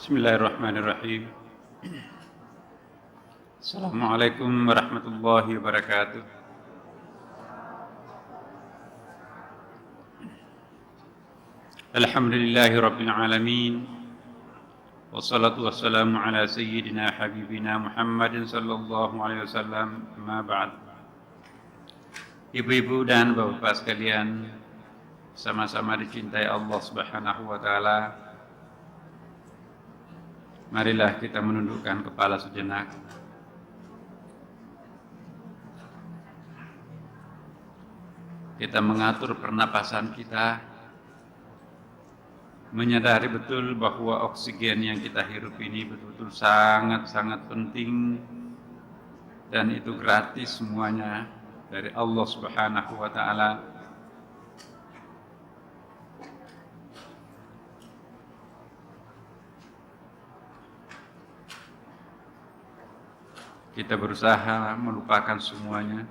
Bismillahirrahmanirrahim. Assalamualaikum warahmatullahi wabarakatuh. Alhamdulillahi rabbil alamin. Wassalatu wassalamu ala sayyidina habibina Muhammadin sallallahu alaihi wasallam. Amma ba'd. Ibu-ibu dan bapak-bapak sekalian, sama-sama dicintai Allah Subhanahu wa taala. Marilah kita menundukkan kepala sejenak. Kita mengatur pernapasan kita, menyadari betul bahwa oksigen yang kita hirup ini betul-betul sangat-sangat penting dan itu gratis semuanya dari Allah Subhanahu wa taala. Kita berusaha melupakan semuanya.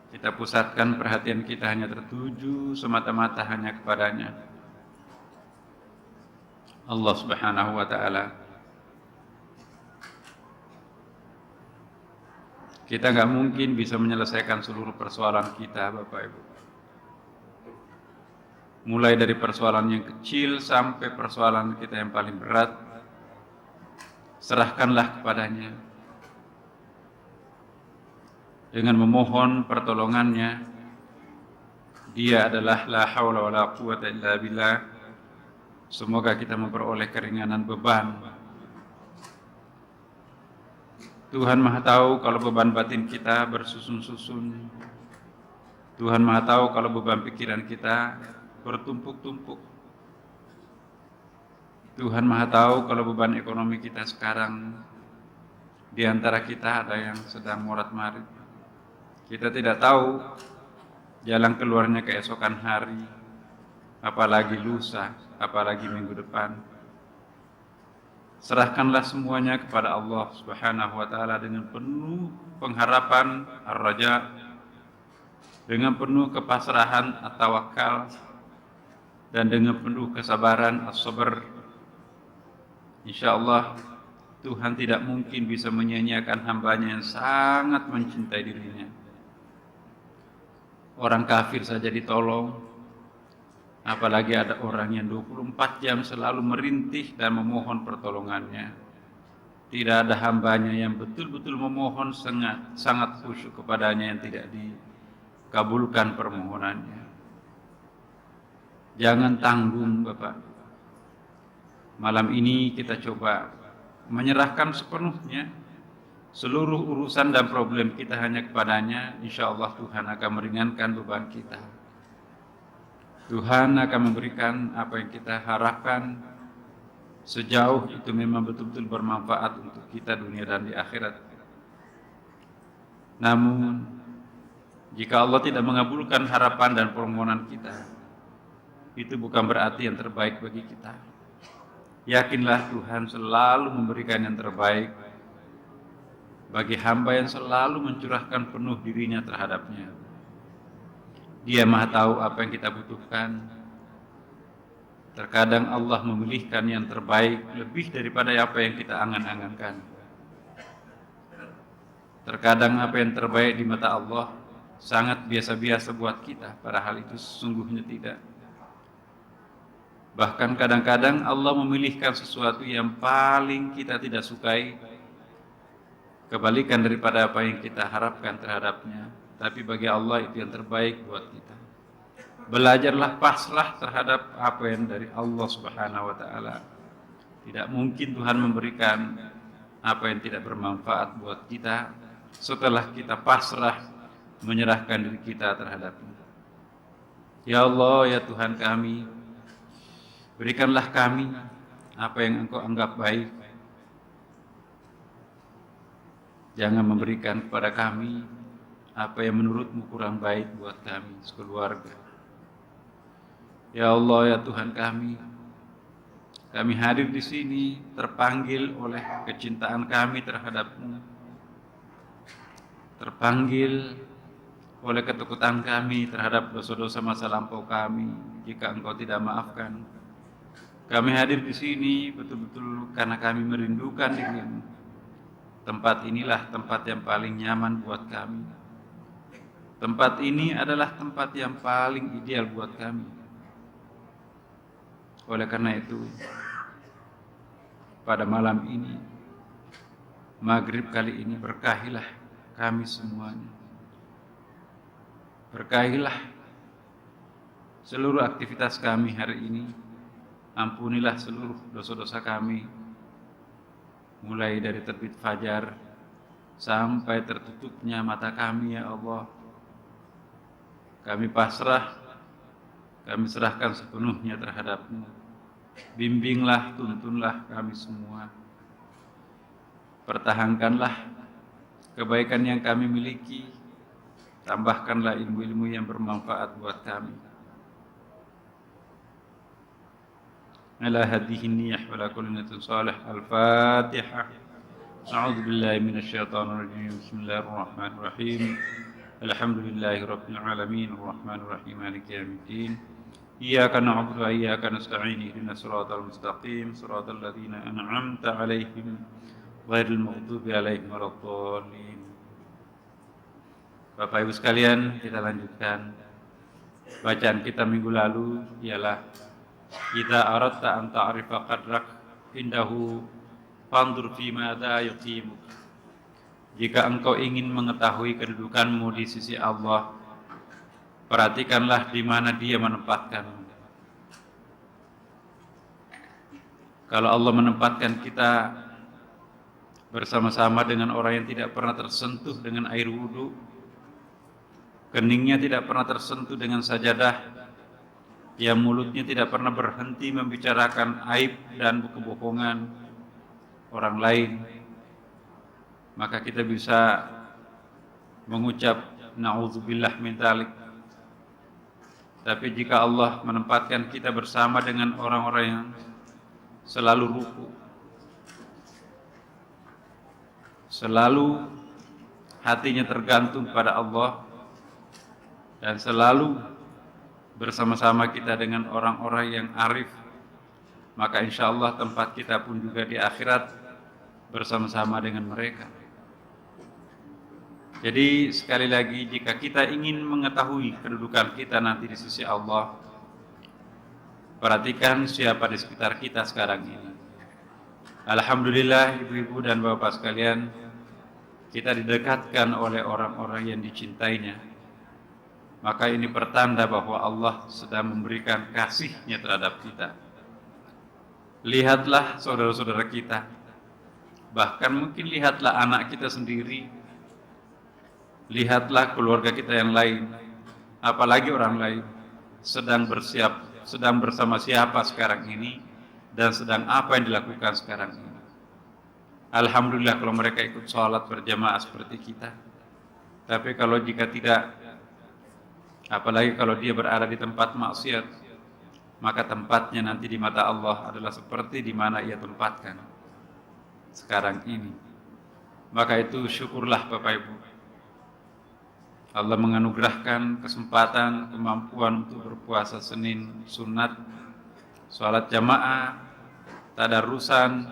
Kita pusatkan perhatian kita hanya tertuju semata-mata hanya kepadanya, Allah Subhanahu wa taala. Kita nggak mungkin bisa menyelesaikan seluruh persoalan kita, Bapak Ibu. Mulai dari persoalan yang kecil sampai persoalan kita yang paling berat, serahkanlah kepadanya. Dengan memohon pertolongannya, Dia adalah la haula wala quwwata illa billah. Semoga kita memperoleh keringanan beban. Tuhan Maha tahu kalau beban batin kita bersusun-susun. Tuhan Maha tahu kalau beban pikiran kita bertumpuk-tumpuk. Tuhan Maha tahu kalau beban ekonomi kita sekarang, di antara kita ada yang sedang morat-marit. Kita tidak tahu jalan keluarnya keesokan hari, apalagi lusa, apalagi minggu depan. Serahkanlah semuanya kepada Allah Subhanahu wa taala dengan penuh pengharapan ar-raja, dengan penuh kepasrahan at-tawakkal, dan dengan penuh kesabaran as-sabr. Insyaallah Tuhan tidak mungkin bisa menyia-nyiakan hambanya yang sangat mencintai dirinya. Orang kafir saja ditolong, apalagi ada orang yang 24 jam selalu merintih dan memohon pertolongannya. Tidak ada hambanya yang betul-betul memohon sangat khusyuk kepadanya yang tidak dikabulkan permohonannya. Jangan tanggung, Bapak. Malam ini kita coba menyerahkan sepenuhnya seluruh urusan dan problem kita hanya kepadanya. Insya Allah Tuhan akan meringankan beban kita. Tuhan akan memberikan apa yang kita harapkan, sejauh itu memang betul-betul bermanfaat untuk kita dunia dan di akhirat. Namun jika Allah tidak mengabulkan harapan dan permohonan kita, itu bukan berarti yang terbaik bagi kita. Yakinlah Tuhan selalu memberikan yang terbaik bagi hamba yang selalu mencurahkan penuh dirinya terhadapnya. Dia Maha tahu apa yang kita butuhkan. Terkadang Allah memilihkan yang terbaik lebih daripada apa yang kita angan-angankan. Terkadang apa yang terbaik di mata Allah sangat biasa-biasa buat kita, padahal itu sesungguhnya tidak. Bahkan kadang-kadang Allah memilihkan sesuatu yang paling kita tidak sukai, kebalikan daripada apa yang kita harapkan terhadapnya. Tapi bagi Allah itu yang terbaik buat kita. Belajarlah pasrah terhadap apa yang dari Allah Subhanahu wa taala. Tidak mungkin Tuhan memberikan apa yang tidak bermanfaat buat kita setelah kita pasrah menyerahkan diri kita terhadapnya. Ya Allah, ya Tuhan kami, berikanlah kami apa yang Engkau anggap baik. Jangan memberikan kepada kami apa yang menurut-Mu kurang baik buat kami sekeluarga. Ya Allah, ya Tuhan kami hadir di sini terpanggil oleh kecintaan kami terhadap-Mu, terpanggil oleh ketakutan kami terhadap dosa-dosa masa lampau kami jika Engkau tidak maafkan. Kami hadir di sini betul-betul karena kami merindukan dirimu. Tempat inilah tempat yang paling nyaman buat kami. Tempat ini adalah tempat yang paling ideal buat kami. Oleh karena itu, pada malam ini, maghrib kali ini, berkahilah kami semuanya. Berkahilah seluruh aktivitas kami hari ini. Ampunilah seluruh dosa-dosa kami, mulai dari terbit fajar sampai tertutupnya mata kami, ya Allah. Kami pasrah, kami serahkan sepenuhnya terhadap-Mu. Bimbinglah, tuntunlah kami semua. Pertahankanlah kebaikan yang kami miliki, tambahkanlah ilmu-ilmu yang bermanfaat buat kami. Ala hadhihi niyyah wa la kulli niyatin salih. Al-Fatihah. A'udzu billahi minasyaitonir rajim. Bismillahirrahmanirrahim. Alhamdulillahi rabbil alamin, arrahmanir rahim, maliki yaumiddin. Iyyaka na'budu wa iyyaka nasta'in. Ihdinas siratal mustaqim, siratal ladzina an'amta 'alaihim ghairil maghdubi 'alaihim waladdallin. Bapak Ibu sekalian, kita lanjutkan bacaan kita minggu lalu, ialah idza aradta an ta'rifa qadrak indahu fanzur fi madza yuqimuk. Jika engkau ingin mengetahui kedudukanmu di sisi Allah, perhatikanlah di mana Dia menempatkanmu. Kalau Allah menempatkan kita bersama-sama dengan orang yang tidak pernah tersentuh dengan air wudhu, keningnya tidak pernah tersentuh dengan sajadah, yang mulutnya tidak pernah berhenti membicarakan aib dan kebohongan orang lain, maka kita bisa mengucap na'udzubillah min dzalik. Tapi jika Allah menempatkan kita bersama dengan orang-orang yang selalu ruku, selalu hatinya tergantung pada Allah, dan selalu bersama-sama kita dengan orang-orang yang arif, maka insya Allah tempat kita pun juga di akhirat bersama-sama dengan mereka. Jadi sekali lagi, jika kita ingin mengetahui kedudukan kita nanti di sisi Allah, perhatikan siapa di sekitar kita sekarang ini. Alhamdulillah, ibu-ibu dan bapak sekalian, kita didekatkan oleh orang-orang yang dicintainya. Maka ini pertanda bahwa Allah sedang memberikan kasih-Nya terhadap kita. Lihatlah saudara-saudara kita, bahkan mungkin lihatlah anak kita sendiri, lihatlah keluarga kita yang lain, apalagi orang lain, sedang bersama siapa sekarang ini, dan sedang apa yang dilakukan sekarang ini. Alhamdulillah kalau mereka ikut sholat berjamaah seperti kita. Tapi kalau jika tidak, apalagi kalau dia berada di tempat maksiat, maka tempatnya nanti di mata Allah adalah seperti di mana ia tempatkan sekarang ini. Maka itu syukurlah Bapak Ibu, Allah menganugerahkan kesempatan, kemampuan untuk berpuasa Senin sunat, sholat jamaah, tadarusan,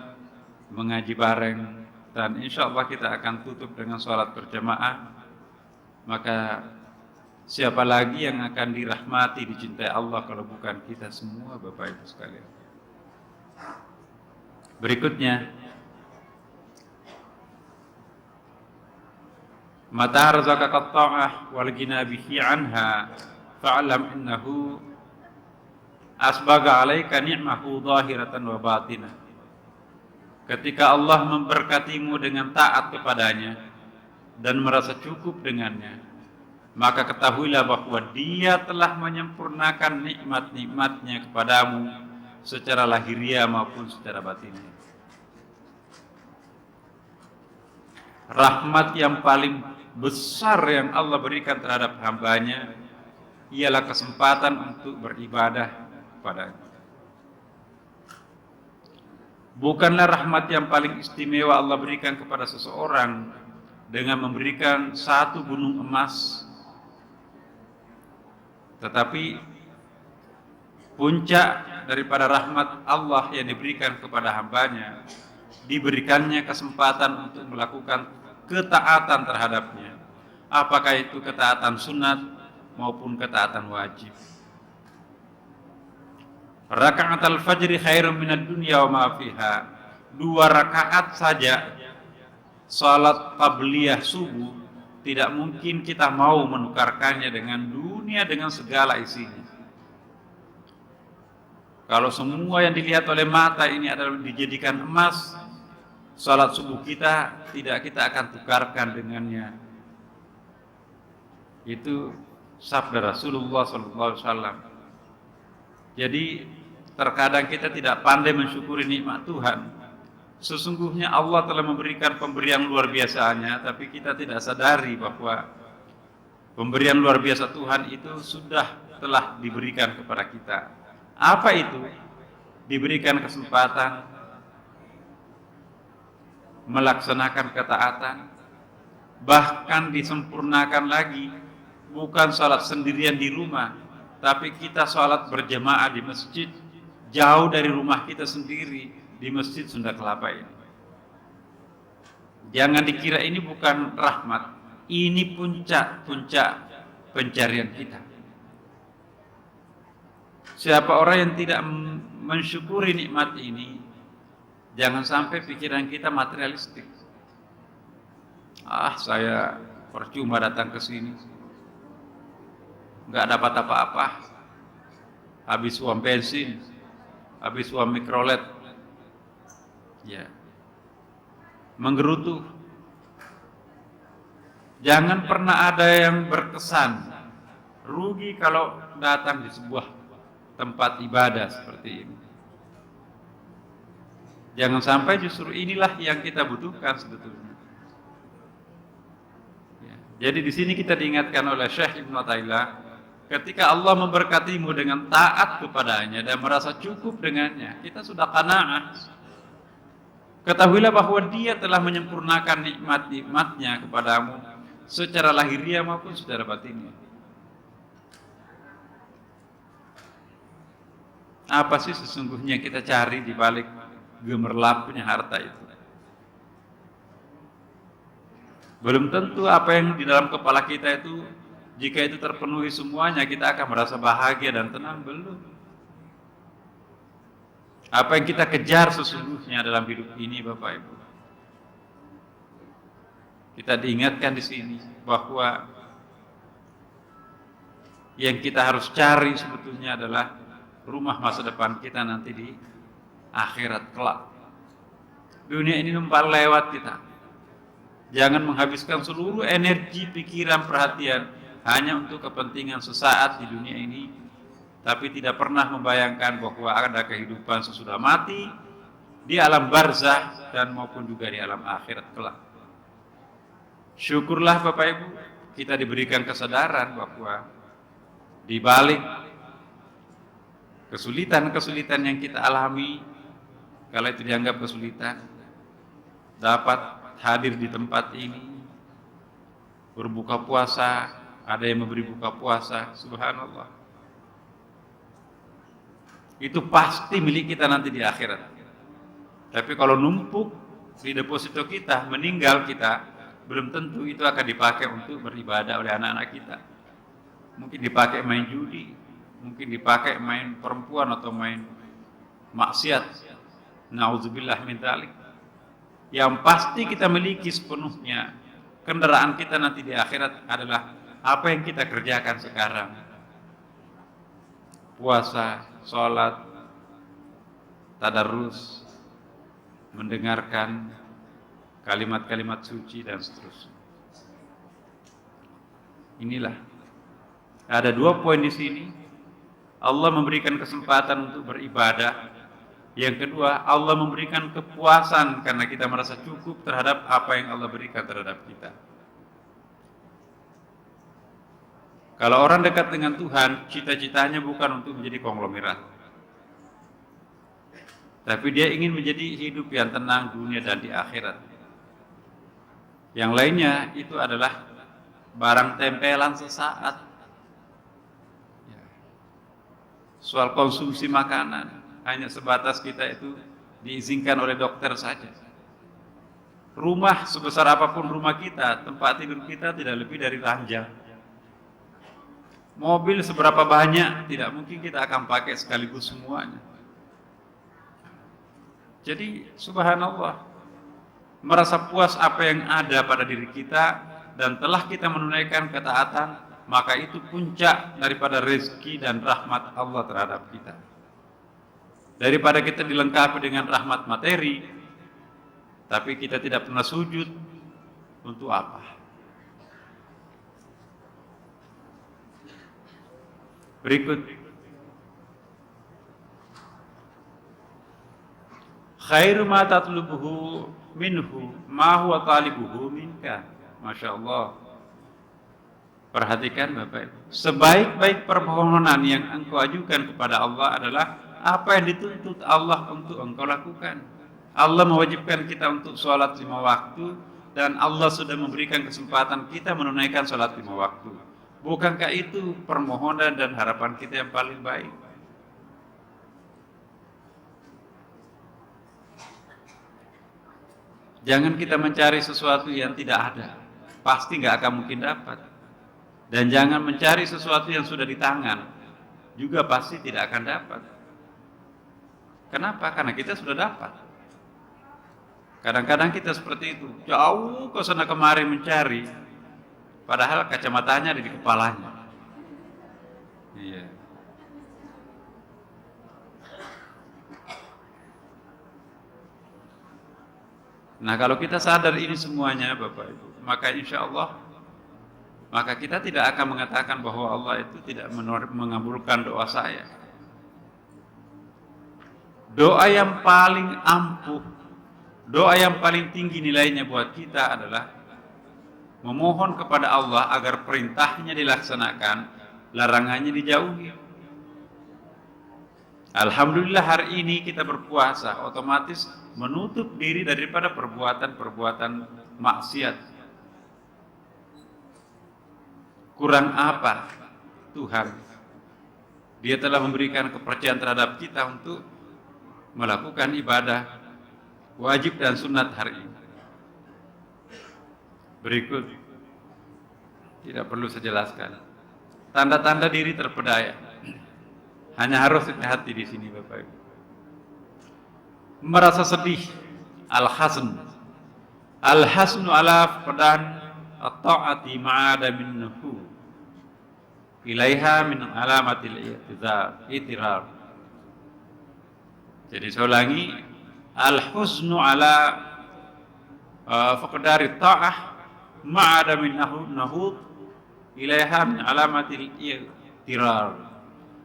mengaji bareng, dan insya Allah kita akan tutup dengan sholat berjamaah. Maka siapa lagi yang akan dirahmati, dicintai Allah kalau bukan kita semua, Bapak Ibu sekalian. Berikutnya, mata razaqaka ta'ah wal ghina bihi anha fa'lam innahu asbaga 'alaika ni'mahu zahiratan wa batinah. Ketika Allah memberkatimu dengan taat kepadanya dan merasa cukup dengannya, maka ketahuilah bahwa Dia telah menyempurnakan nikmat-nikmatnya kepadamu secara lahiriah maupun secara batinnya. Rahmat yang paling besar yang Allah berikan terhadap hambanya ialah kesempatan untuk beribadah kepadanya. Bukanlah rahmat yang paling istimewa Allah berikan kepada seseorang dengan memberikan satu gunung emas, tetapi puncak daripada rahmat Allah yang diberikan kepada hambanya, diberikannya kesempatan untuk melakukan ketaatan terhadapnya, apakah itu ketaatan sunat maupun ketaatan wajib. Rakaat al-fajri khairum minad dunya wa ma fiha. 2 rakaat saja salat qabliyah subuh tidak mungkin kita mau menukarkannya dengan dunia dengan segala isinya. Kalau semua yang dilihat oleh mata ini adalah dijadikan emas, salat subuh kita tidak kita akan tukarkan dengannya. Itu sabda Rasulullah SAW. Jadi terkadang kita tidak pandai mensyukuri nikmat Tuhan. Sesungguhnya Allah telah memberikan pemberian luar biasanya, tapi kita tidak sadari bahwa pemberian luar biasa Tuhan itu sudah telah diberikan kepada kita. Apa itu? Diberikan kesempatan melaksanakan ketaatan, bahkan disempurnakan lagi, bukan salat sendirian di rumah, tapi kita salat berjamaah di masjid jauh dari rumah kita sendiri, di Masjid Sunda Kelapa ini. Jangan dikira ini bukan rahmat, ini puncak-puncak pencarian kita. Siapa orang yang tidak mensyukuri nikmat ini, jangan sampai pikiran kita materialistik. Saya percuma datang ke sini, nggak dapat apa-apa, habis uang bensin, habis uang mikrolet, ya, menggerutu. Jangan pernah ada yang berkesan rugi kalau datang di sebuah tempat ibadah seperti ini. Jangan sampai justru inilah yang kita butuhkan sebetulnya. Ya. Jadi di sini kita diingatkan oleh Syekh Ibnu Athaillah, ketika Allah memberkatimu dengan taat kepadanya dan merasa cukup dengannya, kita sudah qanaah. Ketahuilah bahwa Dia telah menyempurnakan nikmat-nikmatnya kepadamu secara lahiriah maupun secara batinnya. Apa sih sesungguhnya kita cari di balik gemerlapnya harta itu? Belum tentu apa yang di dalam kepala kita itu, jika itu terpenuhi semuanya, kita akan merasa bahagia dan tenang. Belum. Apa yang kita kejar sesungguhnya dalam hidup ini, Bapak Ibu? Kita diingatkan di sini bahwa yang kita harus cari sebetulnya adalah rumah masa depan kita nanti di akhirat kelak. Dunia ini numpang lewat kita. Jangan menghabiskan seluruh energi, pikiran, perhatian hanya untuk kepentingan sesaat di dunia ini, tapi tidak pernah membayangkan bahwa ada kehidupan sesudah mati di alam barzah dan maupun juga di alam akhirat kelak. Syukurlah Bapak Ibu, kita diberikan kesadaran bahwa di balik kesulitan-kesulitan yang kita alami, kalau itu dianggap kesulitan, dapat hadir di tempat ini, berbuka puasa, ada yang memberi buka puasa, subhanallah. Itu pasti milik kita nanti di akhirat. Tapi kalau numpuk di deposito kita, meninggal kita, belum tentu itu akan dipakai untuk beribadah oleh anak-anak kita. Mungkin dipakai main judi, mungkin dipakai main perempuan atau main maksiat. Nauzubillah min dzalik. Yang pasti kita miliki sepenuhnya kendaraan kita nanti di akhirat adalah apa yang kita kerjakan sekarang. Puasa, sholat, tadarrus, mendengarkan kalimat-kalimat suci dan seterusnya. Inilah ada 2 poin di sini. Allah memberikan kesempatan untuk beribadah. Yang kedua, Allah memberikan kepuasan karena kita merasa cukup terhadap apa yang Allah berikan terhadap kita. Kalau orang dekat dengan Tuhan, cita-citanya bukan untuk menjadi konglomerat, tapi dia ingin menjadi hidup yang tenang dunia dan di akhirat. Yang lainnya itu adalah barang tempelan sesaat. Soal konsumsi makanan, hanya sebatas kita itu diizinkan oleh dokter saja. Rumah sebesar apapun rumah kita, tempat tidur kita tidak lebih dari ranjang. Mobil seberapa banyak, tidak mungkin kita akan pakai sekaligus semuanya. Jadi subhanallah, merasa puas apa yang ada pada diri kita dan telah kita menunaikan ketaatan, maka itu puncak daripada rezeki dan rahmat Allah terhadap kita. Daripada kita dilengkapi dengan rahmat materi, tapi kita tidak pernah sujud, untuk apa? Berikut. Khairu ma tatlubuhu minhu ma huwa talibuhu minka. Masya Allah. Perhatikan Bapak Ibu. Sebaik-baik permohonan yang engkau ajukan kepada Allah adalah apa yang dituntut Allah untuk engkau lakukan. Allah mewajibkan kita untuk sholat 5 waktu dan Allah sudah memberikan kesempatan kita menunaikan sholat 5 waktu. Bukankah itu permohonan dan harapan kita yang paling baik? Jangan kita mencari sesuatu yang tidak ada, pasti nggak akan mungkin dapat. Dan jangan mencari sesuatu yang sudah di tangan, juga pasti tidak akan dapat. Kenapa? Karena kita sudah dapat. Kadang-kadang kita seperti itu, jauh ke sana kemari mencari, padahal kacamatanya ada di kepalanya. Iya. Nah, kalau kita sadar ini semuanya Bapak Ibu, maka insya Allah, maka kita tidak akan mengatakan bahwa Allah itu tidak mengabulkan doa saya. Doa yang paling ampuh, doa yang paling tinggi nilainya buat kita adalah memohon kepada Allah agar perintahnya dilaksanakan, larangannya dijauhi. Alhamdulillah hari ini kita berpuasa, otomatis menutup diri daripada perbuatan-perbuatan maksiat. Kurang apa Tuhan? Dia telah memberikan kepercayaan terhadap kita untuk melakukan ibadah wajib dan sunat hari ini. Berikut, tidak perlu saya jelaskan. Tanda-tanda diri terpedaya. Hanya harus hati-hati di sini Bapak Ibu. Merasa sedih, al-hazn. Al-haznu ala faqdan at-ta'ati ma'ada minhu. Ilaiha min alamatil i'tirar. Jadi saya ulangi, al-huznu ala faqdari ta'ah ma'ada min nahud ilaiha min alamatil i'tirar.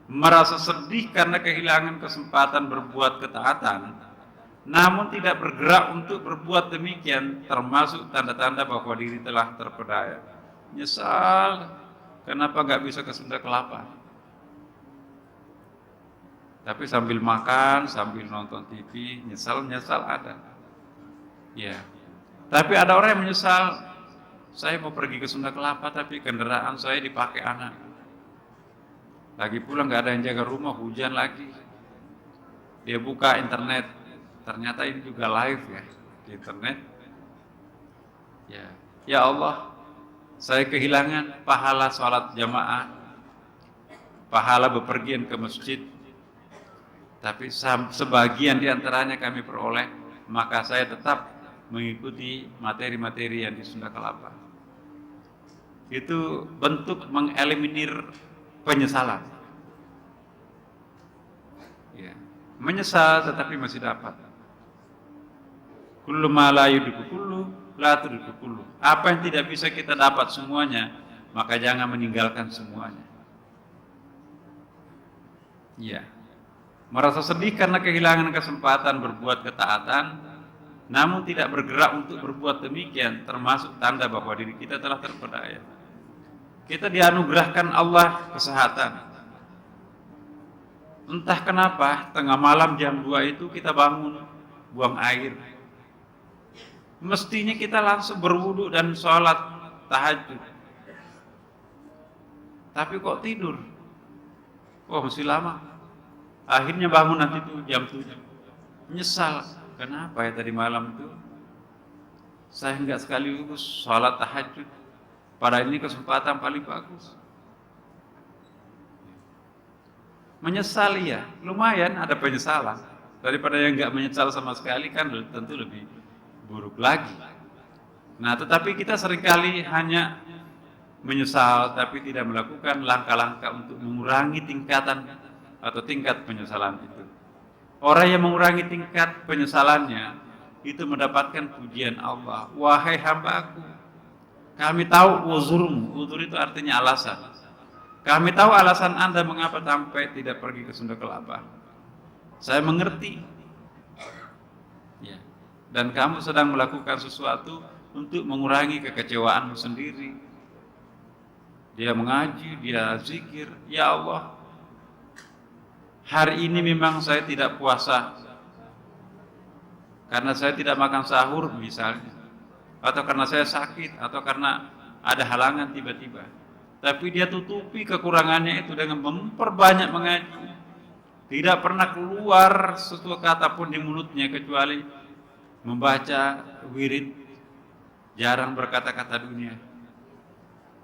Merasa sedih karena kehilangan kesempatan berbuat ketaatan, namun tidak bergerak untuk berbuat demikian, termasuk tanda-tanda bahwa diri telah terpedaya. Nyesal, kenapa nggak bisa ke Sunda Kelapa? Tapi sambil makan, sambil nonton TV, nyesal ada. Ya. Tapi ada orang yang menyesal, saya mau pergi ke Sunda Kelapa tapi kendaraan saya dipakai anak. Lagi pula nggak ada yang jaga rumah, hujan lagi. Dia buka internet, ternyata ini juga live ya di internet. Ya Allah, saya kehilangan pahala sholat jamaah, pahala bepergian ke masjid, tapi sebagian diantaranya kami peroleh, maka saya tetap mengikuti materi-materi yang di Sunda Kelapa. Itu bentuk mengeliminir penyesalan. Ya. Menyesal tetapi masih dapat. Kullu ma la yudriku kullu la tudriku kullu. Apa yang tidak bisa kita dapat semuanya, maka jangan meninggalkan semuanya. Ya. Merasa sedih karena kehilangan kesempatan berbuat ketaatan, namun tidak bergerak untuk berbuat demikian, termasuk tanda bahwa diri kita telah terpedaya. Kita dianugerahkan Allah kesehatan. Entah kenapa tengah malam jam 2 itu kita bangun buang air. Mestinya kita langsung berwudu dan sholat tahajud. Tapi kok tidur? Oh, masih lama. Akhirnya bangun nanti tuh jam 7. Menyesal, kenapa ya tadi malam itu saya nggak sekaligus sholat tahajud. Pada ini kesempatan paling bagus. Menyesal ya, lumayan ada penyesalan. Daripada yang nggak menyesal sama sekali kan tentu lebih buruk lagi. Nah, tetapi kita seringkali hanya menyesal tapi tidak melakukan langkah-langkah untuk mengurangi tingkatan atau tingkat penyesalan itu. Orang yang mengurangi tingkat penyesalannya itu mendapatkan pujian Allah. Wahai hambaku, kami tahu uzurmu. Uzur itu artinya alasan. Kami tahu alasan Anda mengapa sampai tidak pergi ke Sunda Kelapa. Saya mengerti. Ya. Dan kamu sedang melakukan sesuatu untuk mengurangi kekecewaanmu sendiri. Dia mengaji, dia zikir. Ya Allah, hari ini memang saya tidak puasa karena saya tidak makan sahur misalnya, atau karena saya sakit, atau karena ada halangan tiba-tiba. Tapi dia tutupi kekurangannya itu dengan memperbanyak mengaji. Tidak pernah keluar satu kata pun di mulutnya kecuali membaca wirid, jarang berkata-kata dunia.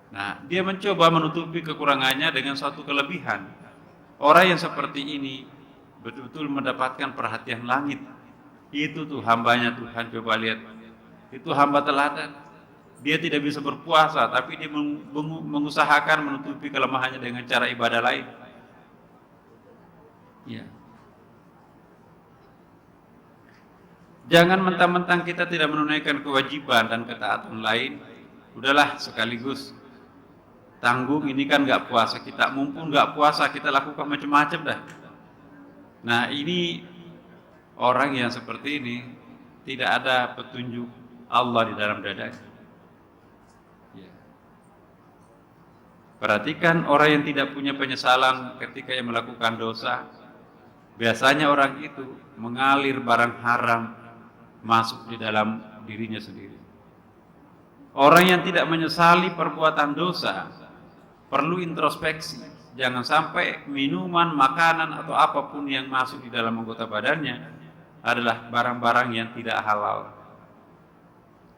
Nah, dia mencoba menutupi kekurangannya dengan suatu kelebihan. Orang yang seperti ini betul-betul mendapatkan perhatian langit. Itu tuh hambanya Tuhan, coba lihat. Itu hamba teladan. Dia tidak bisa berpuasa, tapi dia mengusahakan menutupi kelemahannya dengan cara ibadah lain. Ya. Jangan mentang-mentang kita tidak menunaikan kewajiban dan ketaatan lain, udahlah sekaligus tanggung, ini kan nggak puasa kita, mumpung nggak puasa kita lakukan macam-macam dah. Nah, ini orang yang seperti ini tidak ada petunjuk Allah di dalam dadanya. Ya. Perhatikan orang yang tidak punya penyesalan ketika yang melakukan dosa. Biasanya orang itu mengalir barang haram masuk di dalam dirinya sendiri. Orang yang tidak menyesali perbuatan dosa perlu introspeksi. Jangan sampai minuman, makanan atau apapun yang masuk di dalam anggota badannya adalah barang-barang yang tidak halal.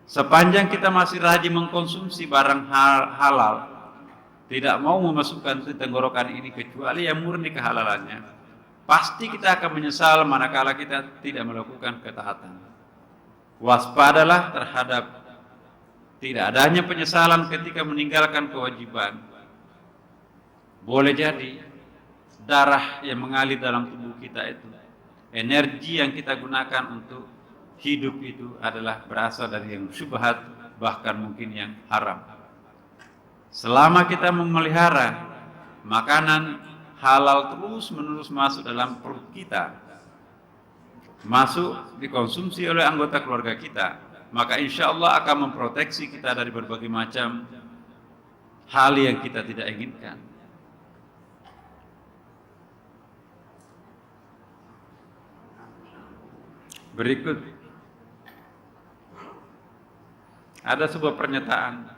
Sepanjang kita masih rajin mengkonsumsi barang halal, tidak mau memasukkan ke tenggorokan ini kecuali yang murni kehalalannya, pasti kita akan menyesal manakala kita tidak melakukan ketaatan. Waspadalah terhadap tidak adanya penyesalan ketika meninggalkan kewajiban. Boleh jadi darah yang mengalir dalam tubuh kita itu, energi yang kita gunakan untuk hidup itu adalah berasal dari yang syubhat, bahkan mungkin yang haram. Selama kita memelihara makanan halal terus-menerus masuk dalam perut kita, masuk dikonsumsi oleh anggota keluarga kita, maka insya Allah akan memproteksi kita dari berbagai macam hal yang kita tidak inginkan. Berikut ada sebuah pernyataan,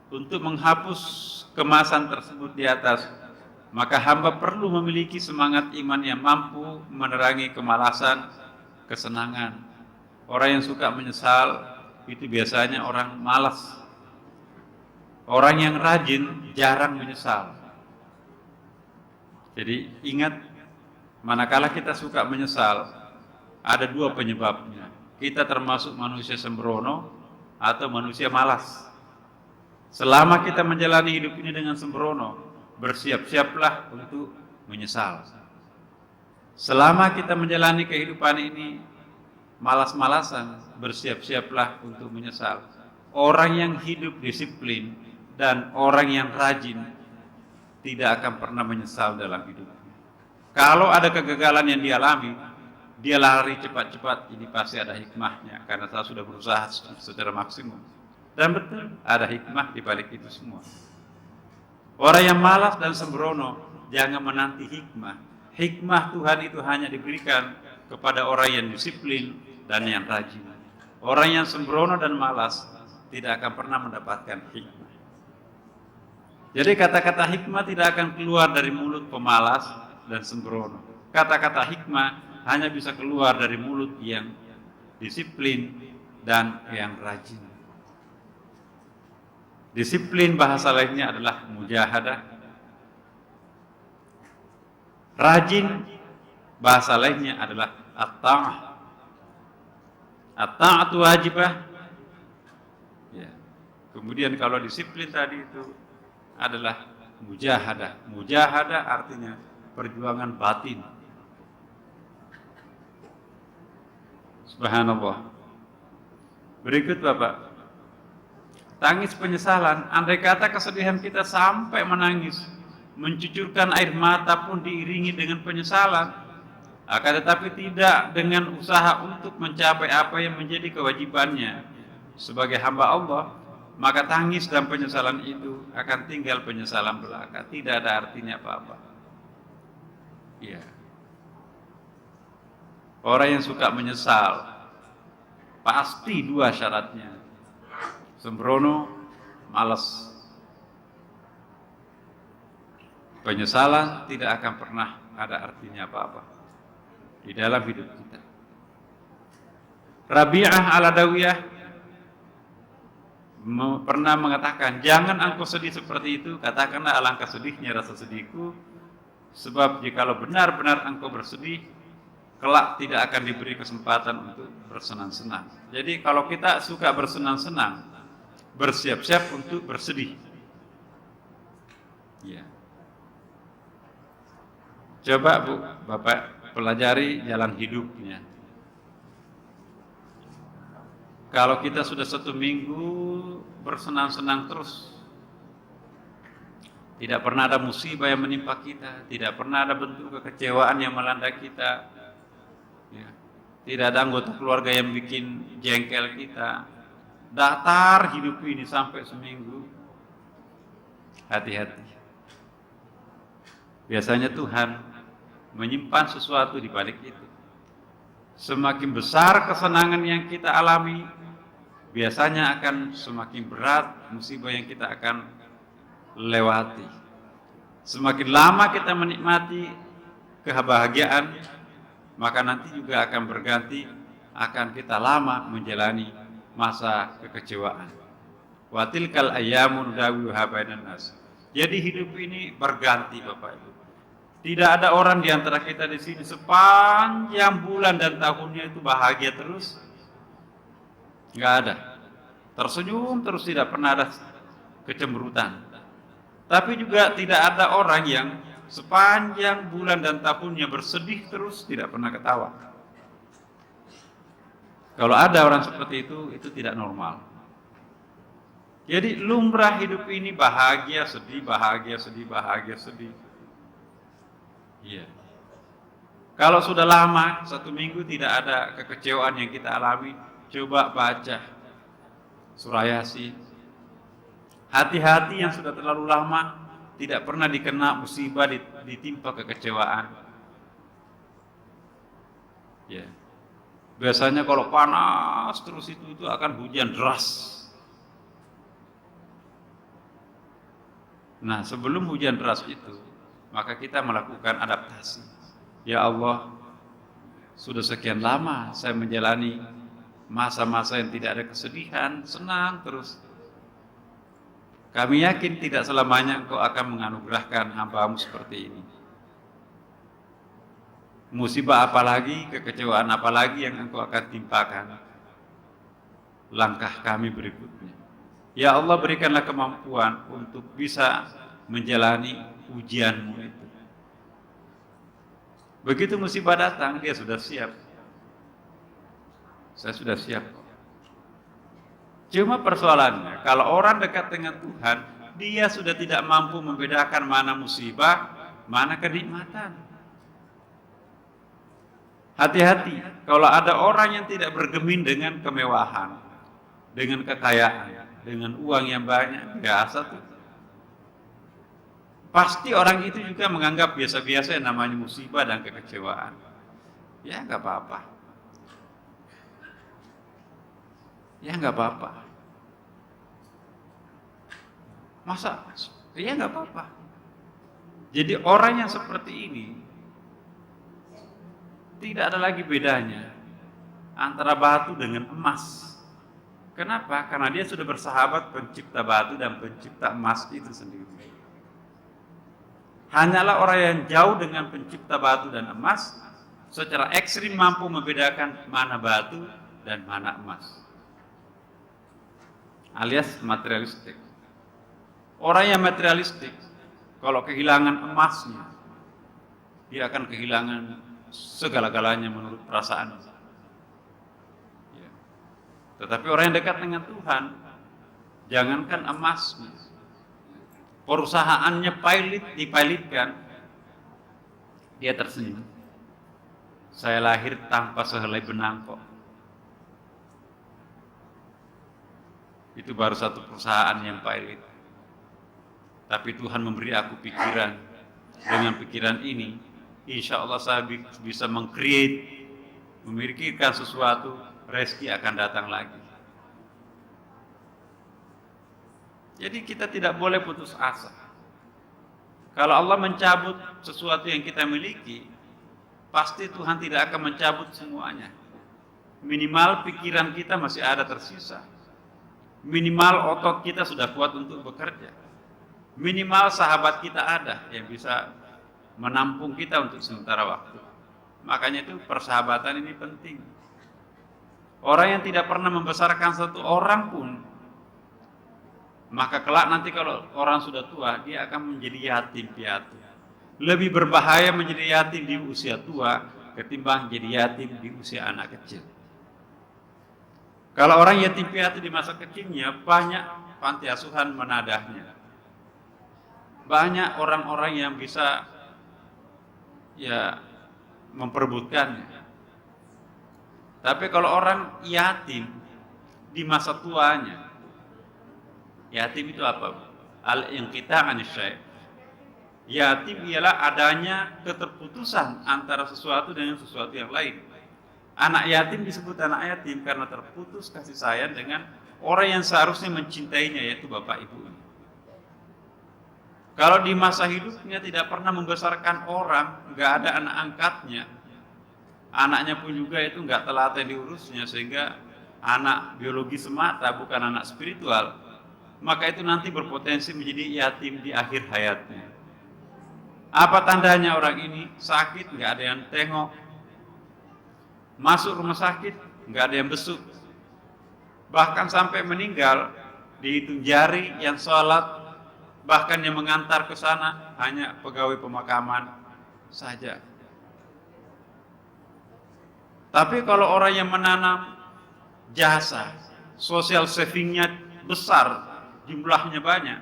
untuk menghapus kemasan tersebut di atas, maka hamba perlu memiliki semangat iman yang mampu menerangi kemalasan, kesenangan. Orang yang suka menyesal itu biasanya orang malas. Orang yang rajin jarang menyesal. Jadi ingat, manakala kita suka menyesal, ada dua penyebabnya. Kita termasuk manusia sembrono atau manusia malas. Selama kita menjalani hidup ini dengan sembrono, bersiap-siaplah untuk menyesal. Selama kita menjalani kehidupan ini malas-malasan, bersiap-siaplah untuk menyesal. Orang yang hidup disiplin dan orang yang rajin tidak akan pernah menyesal dalam hidupnya. Kalau ada kegagalan yang dialami, dia lari cepat-cepat, ini pasti ada hikmahnya, karena saya sudah berusaha secara maksimum. Dan betul, ada hikmah di balik itu semua. Orang yang malas dan sembrono, jangan menanti hikmah. Hikmah Tuhan itu hanya diberikan kepada orang yang disiplin dan yang rajin. Orang yang sembrono dan malas tidak akan pernah mendapatkan hikmah. Jadi kata-kata hikmah tidak akan keluar dari mulut pemalas dan sembrono. Kata-kata hikmah hanya bisa keluar dari mulut yang disiplin dan yang rajin. Disiplin bahasa lainnya adalah mujahadah. Rajin bahasa lainnya adalah at-ta'ah. At-ta'atu wajibah. Ya. Kemudian kalau disiplin tadi itu adalah mujahadah. Mujahadah artinya perjuangan batin. Subhanallah. Berikut Bapak, tangis penyesalan. Andai kata kesedihan kita sampai menangis, mencucurkan air mata pun diiringi dengan penyesalan, akan tetapi tidak dengan usaha untuk mencapai apa yang menjadi kewajibannya sebagai hamba Allah, maka tangis dan penyesalan itu akan tinggal penyesalan belaka, tidak ada artinya apa-apa. Ya. Orang yang suka menyesal pasti dua syaratnya: sembrono, malas. Penyesalan tidak akan pernah ada artinya apa-apa di dalam hidup kita. Rabi'ah al-Adawiyah pernah mengatakan, jangan engkau sedih seperti itu, katakanlah alangkah sedihnya rasa sedihku, sebab jikalau benar-benar engkau bersedih, kelak tidak akan diberi kesempatan untuk bersenang-senang. Jadi kalau kita suka bersenang-senang, bersiap-siap untuk bersedih. Ya. Coba Bu, Bapak pelajari jalan hidupnya. Kalau kita sudah 1 minggu bersenang-senang terus, tidak pernah ada musibah yang menimpa kita, tidak pernah ada bentuk kekecewaan yang melanda kita, ya. Tidak ada anggota keluarga yang bikin jengkel kita, datar hidup ini sampai seminggu, hati-hati. Biasanya Tuhan menyimpan sesuatu di balik itu. Semakin besar kesenangan yang kita alami, biasanya akan semakin berat musibah yang kita akan lewati. Semakin lama kita menikmati kebahagiaan, maka nanti juga akan berganti, akan kita lama menjalani masa kekecewaan. Wa tilkal ayyamu nudawiluha bainan nas. Jadi hidup ini berganti Bapak Ibu. Tidak ada orang di antara kita di sini sepanjang bulan dan tahunnya itu bahagia terus. Enggak ada. Tersenyum terus, tidak pernah ada kecemberutan. Tapi juga tidak ada orang yang sepanjang bulan dan tahunnya bersedih terus, tidak pernah ketawa. Kalau ada orang seperti itu tidak normal. Jadi lumrah hidup ini bahagia, sedih, bahagia, sedih, bahagia, sedih. Iya. Kalau sudah lama, 1 minggu tidak ada kekecewaan yang kita alami, coba baca surah Yasin. Hati-hati yang sudah terlalu lama tidak pernah dikena musibah, ditimpa kekecewaan. Ya. Biasanya kalau panas terus itu akan hujan deras. Nah, sebelum hujan deras itu, maka kita melakukan adaptasi. Ya Allah, sudah sekian lama saya menjalani masa-masa yang tidak ada kesedihan, senang terus. Kami yakin tidak selamanya Engkau akan menganugerahkan hamba-Mu seperti ini. Musibah apalagi, kekecewaan apalagi yang Engkau akan timpakan langkah kami berikutnya. Ya Allah, berikanlah kemampuan untuk bisa menjalani ujian-Mu itu. Begitu musibah datang, dia sudah siap. Saya sudah siap. Cuma persoalannya, kalau orang dekat dengan Tuhan, dia sudah tidak mampu membedakan mana musibah, mana kenikmatan. Hati-hati, kalau ada orang yang tidak bergeming dengan kemewahan, dengan kekayaan, dengan uang yang banyak, biasa tuh. Pasti orang itu juga menganggap biasa-biasa yang namanya musibah dan kekecewaan. Ya nggak apa-apa. Ya nggak apa-apa. Masa? Ya nggak apa-apa. Jadi orang yang seperti ini Tidak ada lagi bedanya antara batu dengan emas. Kenapa? Karena dia sudah bersahabat pencipta batu dan pencipta emas itu sendiri. Hanyalah orang yang jauh dengan pencipta batu dan emas secara ekstrim mampu membedakan mana batu dan mana emas, alias materialistik. Orang yang materialistik, kalau kehilangan emasnya, dia akan kehilangan segala-galanya menurut perasaan. Ya. Tetapi orang yang dekat dengan Tuhan, jangankan emasnya, perusahaannya dipilotkan, dia tersenyum. Saya lahir tanpa sehelai benang kok. Itu baru satu perusahaan yang pilot. Tapi Tuhan memberi aku pikiran. Dengan pikiran ini, insya Allah saya bisa meng-create, memikirkan sesuatu, rezeki akan datang lagi. Jadi kita tidak boleh putus asa. Kalau Allah mencabut sesuatu yang kita miliki, pasti Tuhan tidak akan mencabut semuanya. Minimal pikiran kita masih ada tersisa. Minimal otot kita sudah kuat untuk bekerja. Minimal sahabat kita ada yang bisa menampung kita untuk sementara waktu. Makanya itu persahabatan ini penting. Orang yang tidak pernah membesarkan satu orang pun, maka kelak nanti kalau orang sudah tua, dia akan menjadi yatim piatu. Lebih berbahaya menjadi yatim di usia tua ketimbang jadi yatim di usia anak kecil. Kalau orang yatim piatu di masa kecilnya, banyak panti asuhan menadahnya. Banyak orang-orang yang bisa memperebutkannya. Tapi kalau orang yatim di masa tuanya, yatim itu apa? Al-inqita' anisy-syai'. Yatim ialah adanya keterputusan antara sesuatu dengan sesuatu yang lain. Anak yatim disebut anak yatim karena terputus kasih sayang dengan orang yang seharusnya mencintainya, yaitu bapak ibunya. Kalau di masa hidupnya tidak pernah membesarkan orang, nggak ada anak angkatnya, anaknya pun juga itu nggak telaten diurusnya, sehingga anak biologi semata bukan anak spiritual, maka itu nanti berpotensi menjadi yatim di akhir hayatnya. Apa tandanya orang ini? Sakit, nggak ada yang tengok. Masuk rumah sakit, nggak ada yang besuk. Bahkan sampai meninggal, dihitung jari yang sholat, bahkan yang mengantar ke sana hanya pegawai pemakaman saja. Tapi kalau orang yang menanam jasa, social savingnya besar, jumlahnya banyak,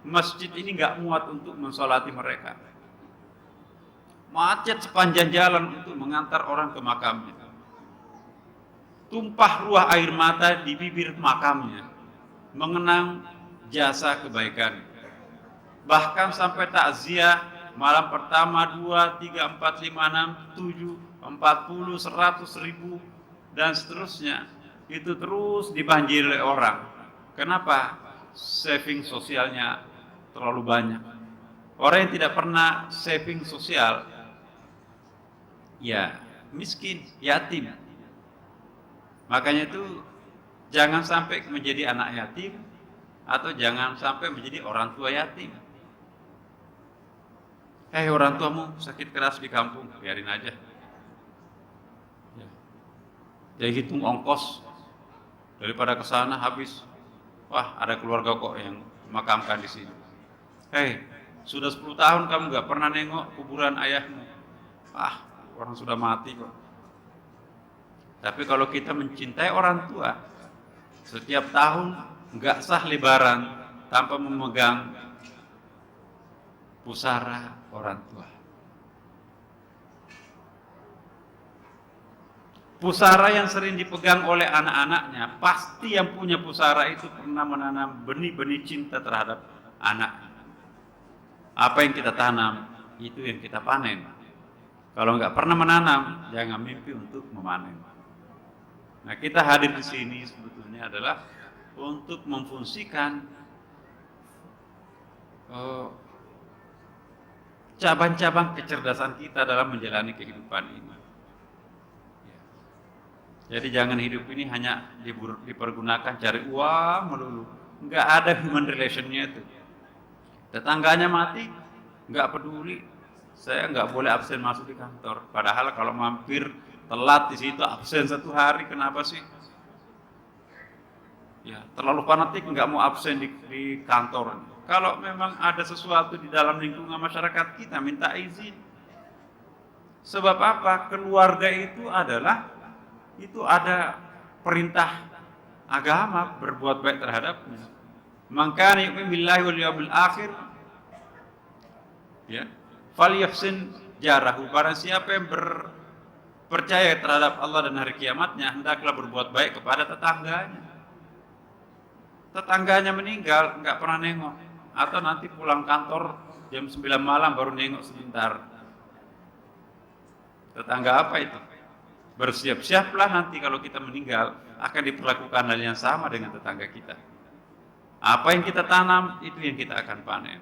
masjid ini nggak muat untuk mensolati mereka. Macet sepanjang jalan untuk mengantar orang ke makamnya. Tumpah ruah air mata di bibir makamnya, mengenang jasa kebaikan. Bahkan sampai takziah malam pertama, 2, 3, 4, 5, 6, 7, 40, 100, 1000 dan seterusnya. Itu terus dibanjiri oleh orang. Kenapa? Saving sosialnya terlalu banyak. Orang yang tidak pernah saving sosial, ya miskin, yatim. Makanya itu jangan sampai menjadi anak yatim atau jangan sampai menjadi orang tua yatim. Orang tuamu sakit keras di kampung, biarin aja. Jadi hitung ongkos daripada ke sana habis. Wah, ada keluarga kok yang makamkan di sini. Sudah 10 tahun kamu nggak pernah nengok kuburan ayahmu. Orang sudah mati kok. Tapi kalau kita mencintai orang tua, setiap tahun nggak sah lebaran tanpa memegang pusara orang tua. Pusara yang sering dipegang oleh anak-anaknya, pasti yang punya pusara itu pernah menanam benih-benih cinta terhadap anak. Apa yang kita tanam, itu yang kita panen. Kalau nggak pernah menanam, jangan mimpi untuk memanen. Nah, kita hadir di sini sebetulnya adalah untuk memfungsikan cabang-cabang kecerdasan kita dalam menjalani kehidupan ini. Jadi jangan hidup ini hanya dipergunakan cari uang melulu. Nggak ada human relationnya itu. Tetangganya mati, nggak peduli. Saya nggak boleh absen masuk di kantor. Padahal kalau mampir telat di situ absen 1 hari, kenapa sih? Ya, terlalu fanatik nggak mau absen di kantor. Kalau memang ada sesuatu di dalam lingkungan masyarakat kita, minta izin. Sebab apa? Keluarga itu ada perintah agama berbuat baik terhadapnya. Maka yu'min billahi wal yawmil akhir, ya, falyahsin jarahu. Barang siapa yang percaya terhadap Allah dan hari kiamatnya, hendaklah berbuat baik kepada tetangganya. Tetangganya meninggal, nggak pernah nengok, atau nanti pulang kantor jam 9 malam baru nengok sebentar. Tetangga apa itu? Bersiap-siaplah nanti kalau kita meninggal akan diperlakukan hal yang sama dengan tetangga kita. Apa yang kita tanam itu yang kita akan panen.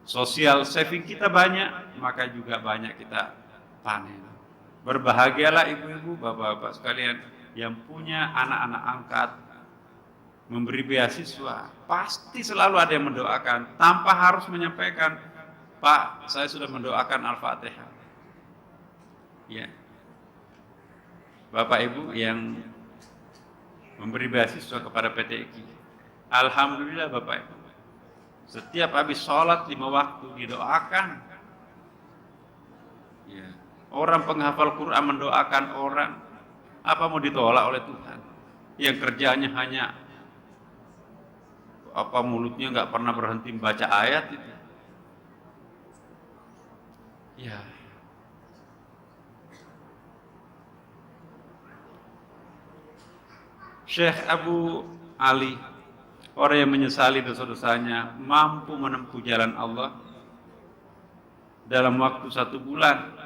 Social saving kita banyak, maka juga banyak kita panen. Berbahagialah ibu-ibu, bapak-bapak sekalian yang punya anak-anak angkat, memberi beasiswa. Pasti selalu ada yang mendoakan tanpa harus menyampaikan, Pak, saya sudah mendoakan Al-Fatihah. Ya. Bapak Ibu yang memberi beasiswa kepada PT IKI, alhamdulillah Bapak Ibu, setiap habis sholat 5 waktu didoakan. Ya. Orang penghafal Quran mendoakan orang, apa mau ditolak oleh Tuhan? Yang kerjanya hanya mulutnya nggak pernah berhenti membaca ayat itu. Ya. Syekh Abu Ali, orang yang menyesali dosa-dosanya, mampu menempuh jalan Allah dalam waktu 1 bulan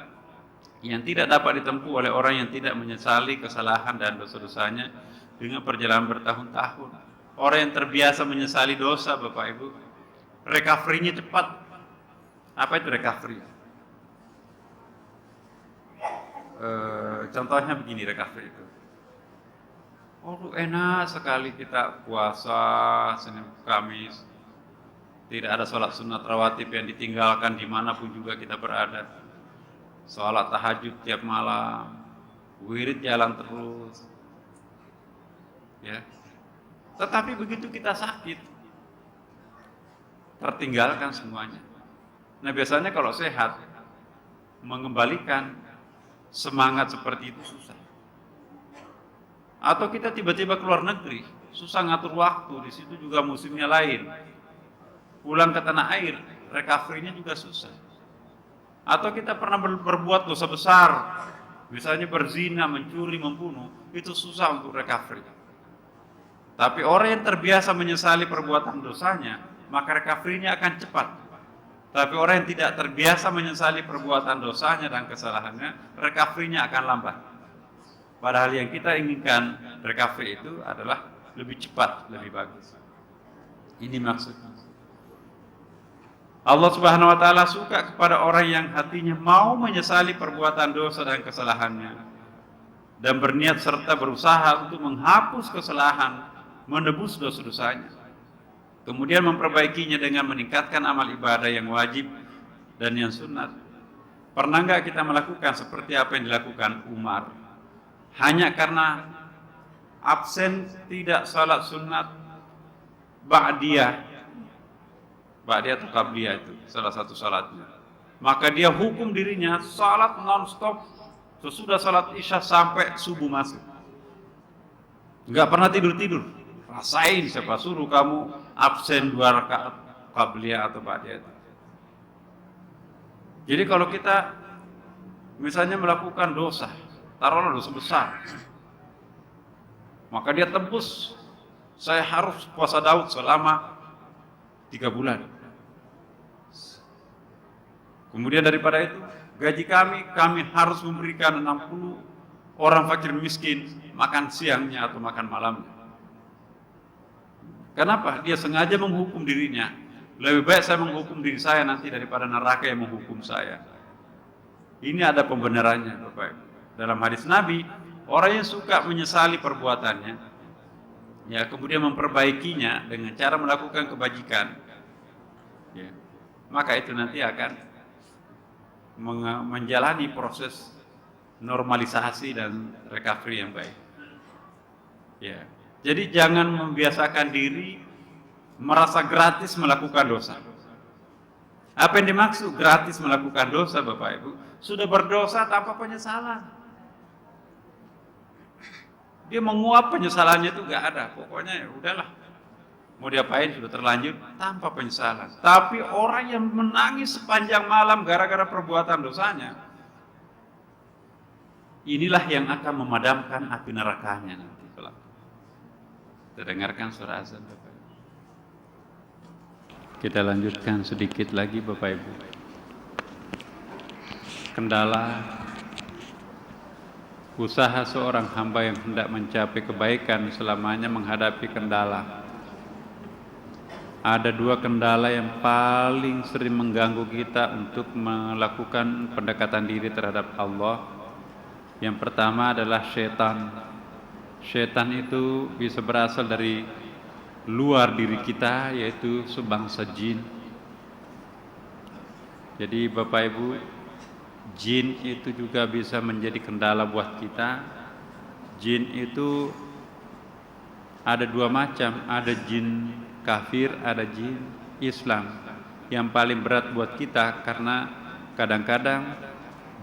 yang tidak dapat ditempuh oleh orang yang tidak menyesali kesalahan dan dosa-dosanya dengan perjalanan bertahun-tahun. Orang yang terbiasa menyesali dosa, Bapak Ibu, recovery-nya cepat. Apa itu recovery? Contohnya begini recovery itu. Oh, enak sekali kita puasa Senin Kamis, tidak ada sholat sunat rawatib yang ditinggalkan dimanapun juga kita berada, sholat tahajud tiap malam, wirid jalan terus, ya. Tetapi begitu kita sakit, tertinggalkan semuanya. Nah, biasanya kalau sehat, mengembalikan semangat seperti itu susah. Atau kita tiba-tiba keluar negeri, susah ngatur waktu, di situ juga musimnya lain. Pulang ke tanah air, recovery-nya juga susah. Atau kita pernah berbuat dosa besar, misalnya berzina, mencuri, membunuh, itu susah untuk recovery. Tapi orang yang terbiasa menyesali perbuatan dosanya, maka recovery-nya akan cepat. Tapi orang yang tidak terbiasa menyesali perbuatan dosanya dan kesalahannya, recovery-nya akan lambat. Padahal yang kita inginkan recovery itu adalah lebih cepat, lebih bagus. Ini maksudnya. Allah Subhanahu wa taala suka kepada orang yang hatinya mau menyesali perbuatan dosa dan kesalahannya dan berniat serta berusaha untuk menghapus kesalahan, menebus dosa-dosanya. Kemudian memperbaikinya dengan meningkatkan amal ibadah yang wajib dan yang sunat. Pernah enggak kita melakukan seperti apa yang dilakukan Umar? Hanya karena absen tidak salat sunat ba'diyah atau qabliyah, itu salah satu salatnya, maka dia hukum dirinya salat non-stop sesudah salat isya sampai subuh masuk, nggak pernah tidur-tidur. Rasain siapa suruh kamu absen 2 rakaat qabliyah atau ba'diyah itu. Jadi kalau kita misalnya melakukan dosa, taruhlah dosa besar, maka dia tembus, saya harus puasa Daud selama 3 bulan. Kemudian daripada itu, gaji kami harus memberikan 60 orang fakir miskin makan siangnya atau makan malamnya. Kenapa? Dia sengaja menghukum dirinya. Lebih baik saya menghukum diri saya nanti daripada neraka yang menghukum saya. Ini ada pembenarannya, Bapak. Dalam hadis Nabi, Orang yang suka menyesali perbuatannya, ya kemudian memperbaikinya dengan cara melakukan kebajikan, ya, maka itu nanti akan menjalani proses normalisasi dan recovery yang baik. Ya, jadi jangan membiasakan diri merasa gratis melakukan dosa. Apa yang dimaksud gratis melakukan dosa, Bapak Ibu? Sudah berdosa tanpa penyesalan. Dia menguap penyesalannya itu nggak ada. Pokoknya ya udahlah. Mau diapain sudah terlanjur tanpa penyesalan. Tapi orang yang menangis sepanjang malam gara-gara perbuatan dosanya, inilah yang akan memadamkan api nerakanya nanti. Kita dengarkan surah azan, Bapak Ibu. Kita lanjutkan sedikit lagi, Bapak Ibu. Kendala usaha seorang hamba yang hendak mencapai kebaikan selamanya menghadapi kendala. Ada dua kendala yang paling sering mengganggu kita untuk melakukan pendekatan diri terhadap Allah. Yang pertama adalah syaitan. Syaitan itu bisa berasal dari luar diri kita, yaitu sebangsa jin. Jadi Bapak Ibu, jin itu juga bisa menjadi kendala buat kita. Jin itu ada dua macam, ada jin kafir, ada jin Islam. Yang paling berat buat kita karena kadang-kadang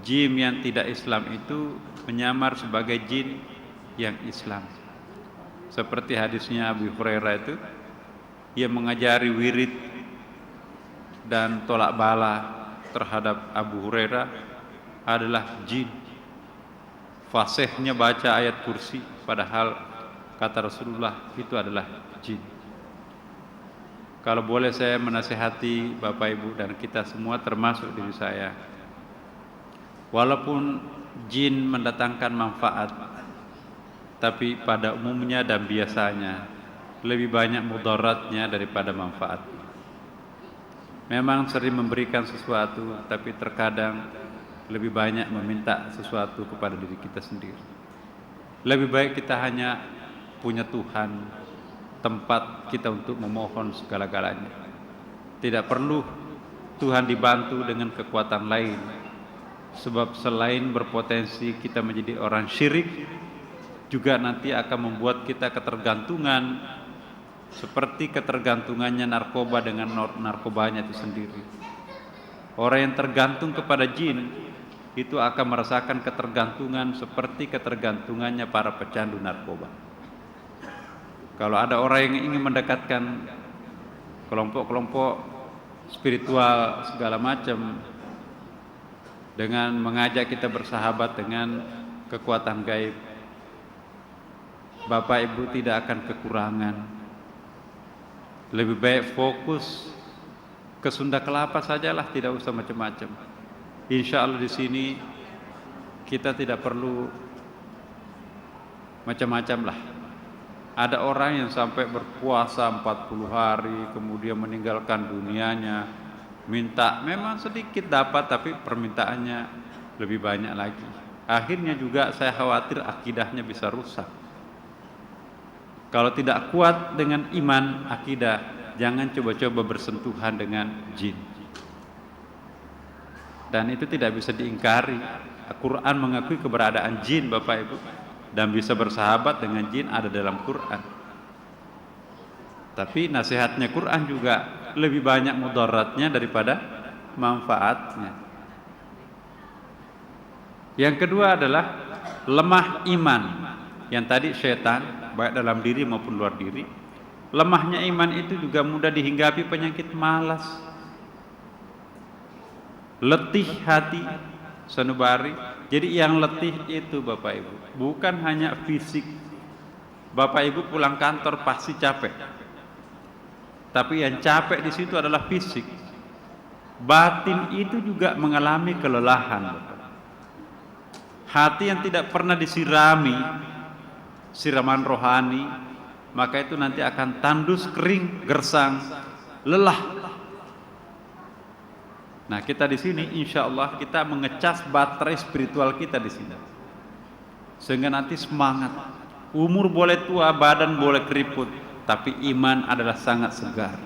jin yang tidak Islam itu menyamar sebagai jin yang Islam. Seperti hadisnya Abu Hurairah itu, ia mengajari wirid dan tolak bala terhadap Abu Hurairah adalah jin. Fasihnya baca ayat kursi, padahal kata Rasulullah itu adalah jin. Kalau boleh saya menasihati Bapak Ibu dan kita semua termasuk diri saya, walaupun jin mendatangkan manfaat, tapi pada umumnya dan biasanya lebih banyak mudaratnya daripada manfaat. Memang sering memberikan sesuatu, tapi terkadang lebih banyak meminta sesuatu kepada diri kita sendiri. Lebih baik kita hanya punya Tuhan, tempat kita untuk memohon segala-galanya. Tidak perlu Tuhan dibantu dengan kekuatan lain, sebab selain berpotensi kita menjadi orang syirik, juga nanti akan membuat kita ketergantungan seperti ketergantungannya narkoba dengan narkobanya itu sendiri. Orang yang tergantung kepada jin itu akan merasakan ketergantungan seperti ketergantungannya para pecandu narkoba. Kalau ada orang yang ingin mendekatkan kelompok-kelompok spiritual segala macam dengan mengajak kita bersahabat dengan kekuatan gaib, Bapak Ibu tidak akan kekurangan. Lebih baik fokus ke Sunda Kelapa sajalah, tidak usah macam-macam. Insya Allah di sini kita tidak perlu macam-macam lah. Ada orang yang sampai berpuasa 40 hari, kemudian meninggalkan dunianya, minta memang sedikit dapat, tapi permintaannya lebih banyak lagi. Akhirnya juga saya khawatir akidahnya bisa rusak. Kalau tidak kuat dengan iman, akidah, jangan coba-coba bersentuhan dengan jin. Dan itu tidak bisa diingkari. Al-Quran mengakui keberadaan jin, Bapak Ibu, dan bisa bersahabat dengan jin ada dalam Quran. Tapi nasihatnya Quran juga lebih banyak mudaratnya daripada manfaatnya. Yang kedua adalah lemah iman. Yang tadi syaitan, baik dalam diri maupun luar diri. Lemahnya iman itu juga mudah dihinggapi penyakit malas, letih hati, sanubari. Jadi yang letih itu Bapak Ibu bukan hanya fisik. Bapak Ibu pulang kantor pasti capek, tapi yang capek di situ adalah fisik. Batin itu juga mengalami kelelahan. Hati yang tidak pernah disirami siraman rohani, maka itu nanti akan tandus, kering, gersang, lelah. Nah, kita di sini insya Allah kita mengecas baterai spiritual kita di sini. sehingga nanti semangat. Umur boleh tua, badan boleh keriput, tapi iman adalah sangat segar.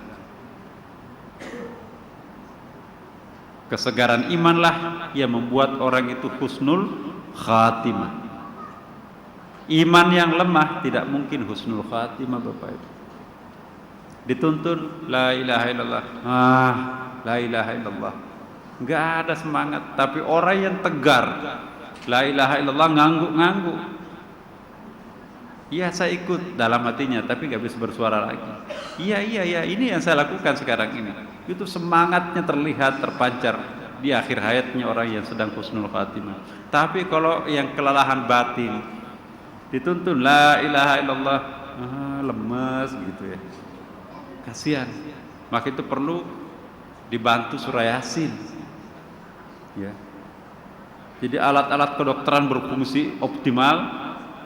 Kesegaran imanlah yang membuat orang itu husnul khatimah. Iman yang lemah tidak mungkin husnul khatimah, Bapak Ibu. Dituntun la ilaha illallah, la ilaha illallah, nggak ada semangat. Tapi orang yang tegar la ilaha illallah ngangguk-ngangguk, iya saya ikut dalam hatinya, tapi nggak bisa bersuara lagi. Iya, ini yang saya lakukan sekarang ini. Itu semangatnya terlihat terpancar di akhir hayatnya orang yang sedang husnul khatimah. Tapi kalau yang kelelahan batin, dituntun la ilaha illallah, lemes gitu ya, kasihan. Maka itu perlu dibantu surah Yasin ya. Jadi alat-alat kedokteran berfungsi optimal,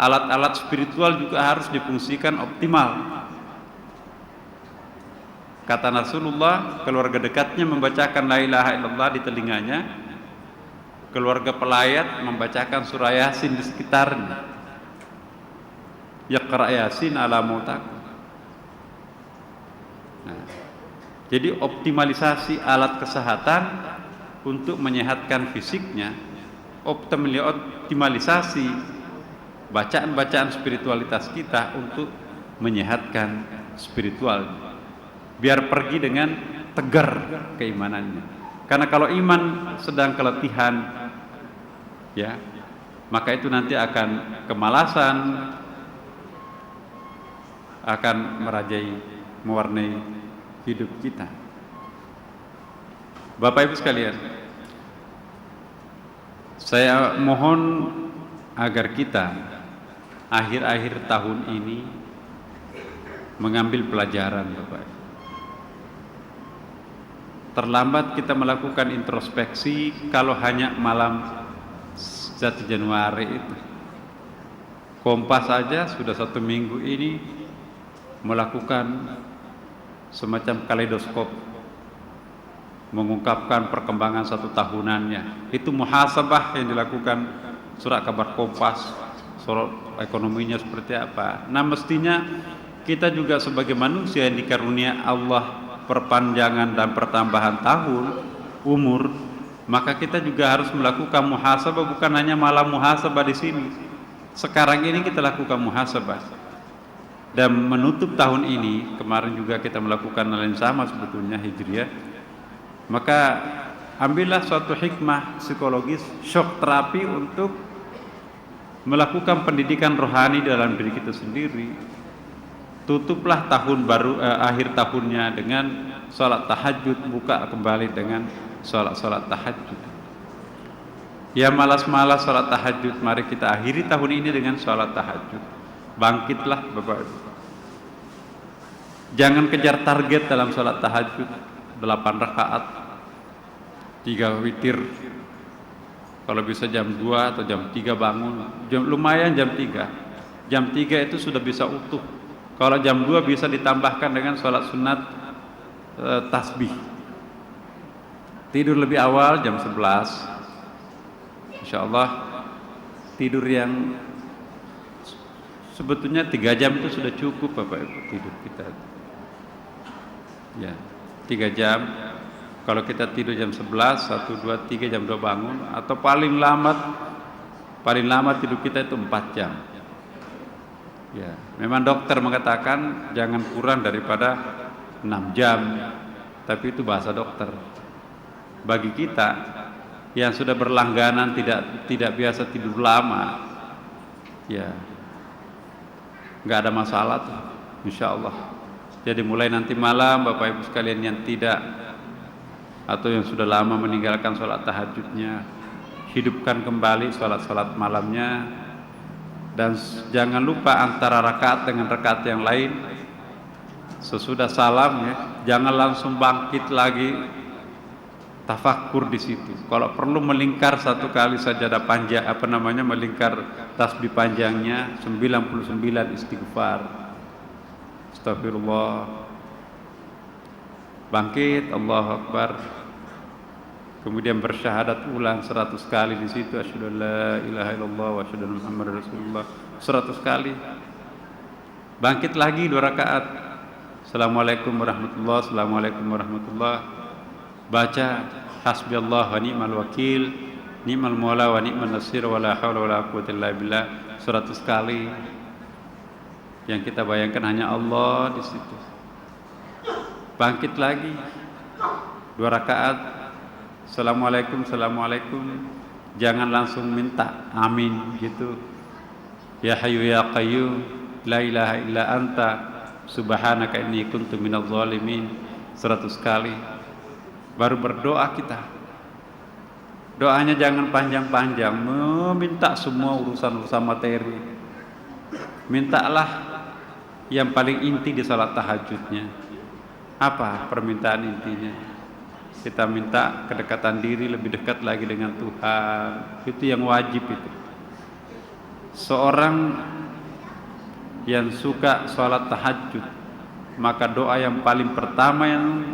alat-alat spiritual juga harus difungsikan optimal. Kata Rasulullah, keluarga dekatnya membacakan la ilaha illallah di telinganya, keluarga pelayat membacakan surah Yasin di sekitarnya. Yaqra Yasin ala mautakum. Nah, jadi optimalisasi alat kesehatan untuk menyehatkan fisiknya, optimalisasi bacaan-bacaan spiritualitas kita untuk menyehatkan spiritual, biar pergi dengan tegar keimanannya. Karena kalau iman sedang keletihan ya, maka itu nanti akan kemalasan, akan mewarnai hidup kita. Bapak Ibu sekalian, saya mohon agar kita akhir-akhir tahun ini mengambil pelajaran, Bapak Ibu. Terlambat kita melakukan introspeksi kalau hanya malam 1 Januari itu. Kompas saja sudah 1 minggu ini melakukan semacam kaleidoskop, mengungkapkan perkembangan 1 tahunannya. Itu muhasabah yang dilakukan surat kabar Kompas, surat ekonominya seperti apa. Nah, mestinya kita juga sebagai manusia yang dikarunia Allah perpanjangan dan pertambahan tahun umur, maka kita juga harus melakukan muhasabah, bukan hanya malam muhasabah di sini. Sekarang ini kita lakukan muhasabah. Dan menutup tahun ini, kemarin juga kita melakukan hal yang sama sebetulnya Hijriah. Maka ambillah suatu hikmah psikologis, shock terapi untuk melakukan pendidikan rohani dalam diri kita sendiri. Tutuplah tahun baru, akhir tahunnya dengan sholat tahajud, buka kembali dengan sholat tahajud. Ya malas-malas sholat tahajud, mari kita akhiri tahun ini dengan sholat tahajud. Bangkitlah Bapak Ibu. Jangan kejar target dalam sholat tahajud 8 rakaat 3 witir. Kalau bisa jam 2 atau jam 3 bangun, lumayan jam 3. Jam 3 itu sudah bisa utuh. Kalau jam 2 bisa ditambahkan dengan sholat sunat tasbih. Tidur lebih awal jam 11. Insyaallah tidur yang sebetulnya 3 jam itu sudah cukup Bapak Ibu tidur kita. Ya, 3 jam. Kalau kita tidur jam 11, 1, 2, 3 jam 2 bangun, atau paling lama tidur kita itu 4 jam. Ya, memang dokter mengatakan jangan kurang daripada 6 jam. Tapi itu bahasa dokter. Bagi kita yang sudah berlangganan tidak biasa tidur lama, ya nggak ada masalah tuh, insya Allah. Jadi mulai nanti malam Bapak Ibu sekalian yang tidak atau yang sudah lama meninggalkan sholat tahajudnya, hidupkan kembali sholat malamnya. Dan jangan lupa antara rakaat dengan rakaat yang lain, sesudah salam ya, jangan langsung bangkit lagi, tafakkur di situ. Kalau perlu melingkar 1 kali sajadah panjang, melingkar tasbih panjangnya 99 istighfar. Astagfirullah. Bangkit, Allahu Akbar. kemudian bersyahadat ulang 100 kali di situ, asyhadu an la ilaha illallah wa asyhadu anna muhammadar rasulullah 100 kali. Bangkit lagi 2 rakaat. Assalamualaikum warahmatullahi, assalamualaikum warahmatullahi. Baca hasbiyallah wa ni'mal wakil, ni'mal maula wa ni'man nasir, wa la haula wa la quwwata illa billah 100 kali. Yang kita bayangkan hanya Allah di situ. Bangkit lagi 2 rakaat. Assalamualaikum, assalamualaikum. Jangan langsung minta amin gitu. Ya hayyu ya qayyum, la ilaha illa anta, subhanaka inni kuntu minadz zalimin 100 kali. Baru berdoa kita. Doanya jangan panjang-panjang, meminta semua urusan-urusan materi. Mintalah yang paling inti di salat tahajudnya. Apa permintaan intinya? Kita minta kedekatan diri, lebih dekat lagi dengan Tuhan. Itu yang wajib itu. Seorang yang suka salat tahajud, maka doa yang paling pertama, yang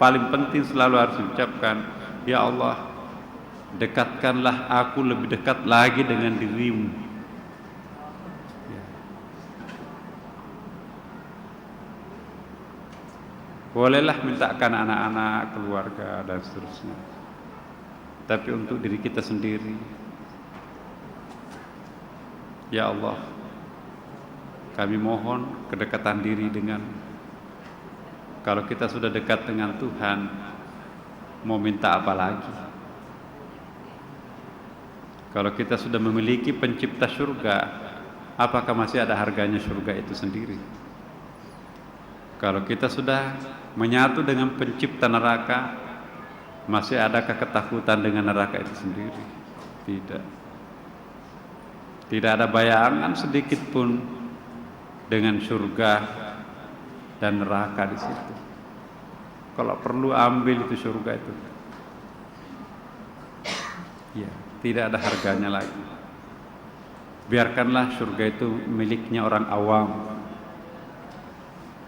paling penting selalu harus diucapkan, ya Allah, dekatkanlah aku lebih dekat lagi dengan dirimu. Bolehlah mintakan anak-anak, keluarga, dan seterusnya. Tapi untuk diri kita sendiri, ya Allah, kami mohon kedekatan diri dengan. Kalau kita sudah dekat dengan Tuhan, mau minta apa lagi? Kalau kita sudah memiliki pencipta surga, apakah masih ada harganya surga itu sendiri? Kalau kita sudah menyatu dengan pencipta neraka, masih adakah ketakutan dengan neraka itu sendiri? Tidak. Tidak ada bayangan sedikit pun dengan surga dan neraka di situ. Kalau perlu ambil itu surga itu. Ya, tidak ada harganya lagi. Biarkanlah surga itu miliknya orang awam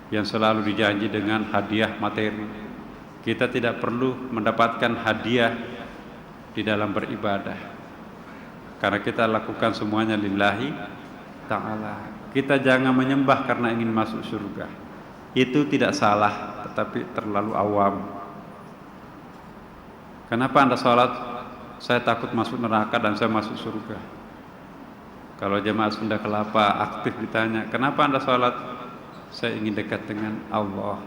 yang selalu dijanji dengan hadiah materi. Kita tidak perlu mendapatkan hadiah di dalam beribadah, karena kita lakukan semuanya lillahi ta'ala. Kita jangan menyembah karena ingin masuk surga. Itu tidak salah, tetapi terlalu awam. Kenapa Anda sholat? Saya takut masuk neraka dan saya masuk surga. Kalau jemaah Sunda Kelapa aktif ditanya, kenapa Anda sholat? Saya ingin dekat dengan Allah.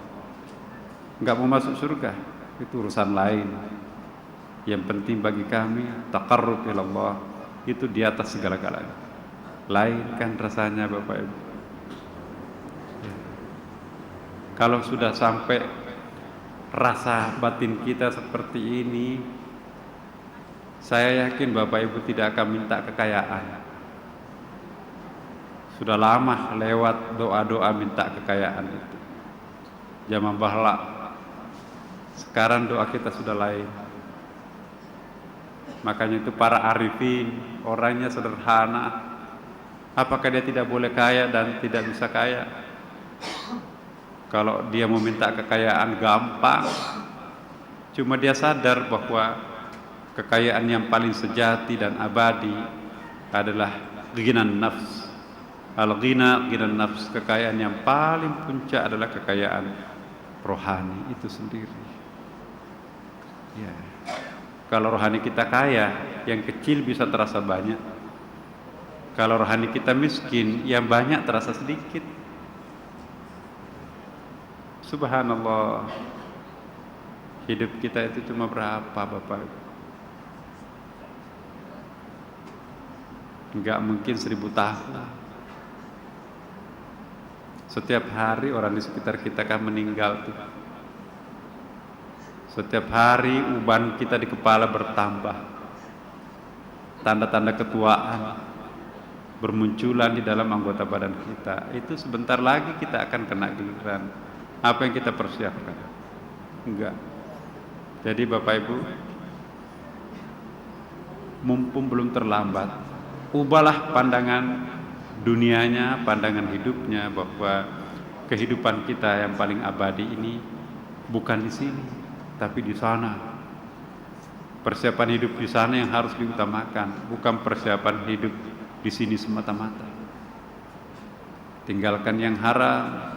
Enggak mau masuk surga, itu urusan lain. Yang penting bagi kami taqarrub ilallah, itu di atas segala-galanya. Lain kan rasanya Bapak Ibu. Kalau sudah sampai rasa batin kita seperti ini, saya yakin Bapak Ibu tidak akan minta kekayaan. Sudah lama lewat doa-doa minta kekayaan itu. Zaman bahla. Sekarang doa kita sudah lain. Makanya itu para arifin, orangnya sederhana. Apakah dia tidak boleh kaya dan tidak bisa kaya? Kalau dia mau minta kekayaan gampang. Cuma dia sadar bahwa kekayaan yang paling sejati dan abadi adalah ghinan nafs. Al-ghina, ghinan nafs, kekayaan yang paling puncak adalah kekayaan rohani itu sendiri. Ya. Kalau rohani kita kaya, yang kecil bisa terasa banyak. Kalau rohani kita miskin, yang banyak terasa sedikit. Subhanallah. Hidup kita itu cuma berapa, Bapak? Enggak mungkin 1000 tahun. Setiap hari orang di sekitar kita kan meninggal tuh. Setiap hari uban kita di kepala bertambah. Tanda-tanda ketuaan bermunculan di dalam anggota badan kita. Itu sebentar lagi kita akan kena giliran. Apa yang kita persiapkan? Enggak. Jadi Bapak Ibu, mumpung belum terlambat, ubahlah pandangan dunianya, pandangan hidupnya, bahwa kehidupan kita yang paling abadi ini bukan di sini, tapi di sana. Persiapan hidup di sana yang harus diutamakan, bukan persiapan hidup di sini semata-mata. Tinggalkan yang haram.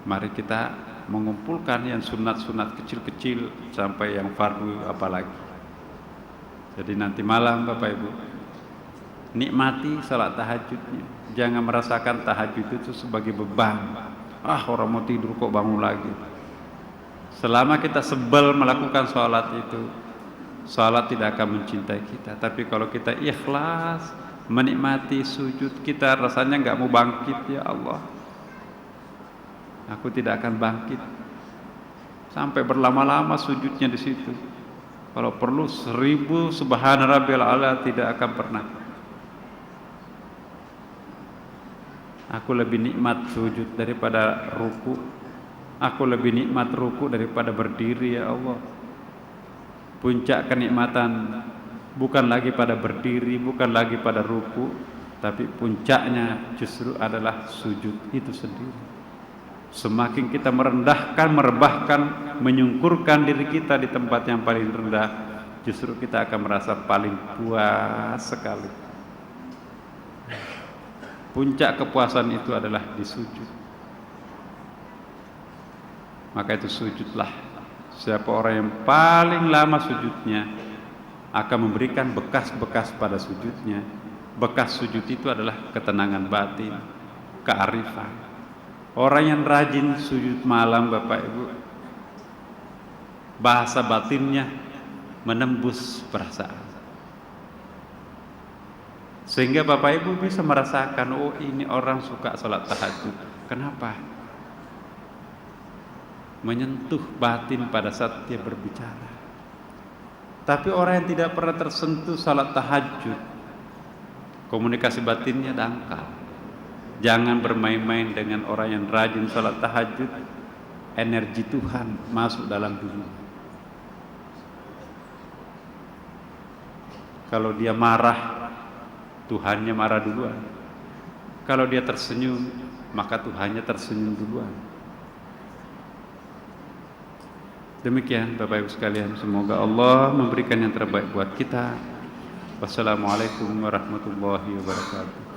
Mari kita mengumpulkan yang sunat-sunat kecil-kecil sampai yang fardu apalagi. Jadi nanti malam Bapak Ibu, nikmati salat tahajudnya. Jangan merasakan tahajud itu sebagai beban. Orang mau tidur kok bangun lagi. Selama kita sebel melakukan salat itu, salat tidak akan mencintai kita. Tapi kalau kita ikhlas menikmati sujud, kita rasanya nggak mau bangkit. Ya Allah, aku tidak akan bangkit. Sampai berlama-lama sujudnya di situ. Kalau perlu 1000 subhana rabbiyal a'la tidak akan pernah. Aku lebih nikmat sujud daripada ruku. Aku lebih nikmat ruku daripada berdiri, ya Allah. Puncak kenikmatan bukan lagi pada berdiri, bukan lagi pada ruku, tapi puncaknya justru adalah sujud itu sendiri. Semakin kita merendahkan, merebahkan, menyungkurkan diri kita di tempat yang paling rendah, justru kita akan merasa paling puas sekali. Puncak kepuasan itu adalah di sujud. Maka itu sujudlah. Siapa orang yang paling lama sujudnya akan memberikan bekas-bekas pada sujudnya. Bekas sujud itu adalah ketenangan batin, kearifan. Orang yang rajin sujud malam Bapak Ibu, bahasa batinnya menembus perasaan. Sehingga Bapak Ibu bisa merasakan, oh ini orang suka salat tahajud. Kenapa? Menyentuh batin pada saat dia berbicara. Tapi orang yang tidak pernah tersentuh salat tahajud, komunikasi batinnya dangkal. Jangan bermain-main dengan orang yang rajin salat tahajud. Energi Tuhan masuk dalam dirinya. Kalau dia marah, Tuhannya marah duluan. Kalau dia tersenyum, maka Tuhannya tersenyum duluan. Demikian Bapak Ibu sekalian, semoga Allah memberikan yang terbaik buat kita. Wassalamualaikum warahmatullahi wabarakatuh.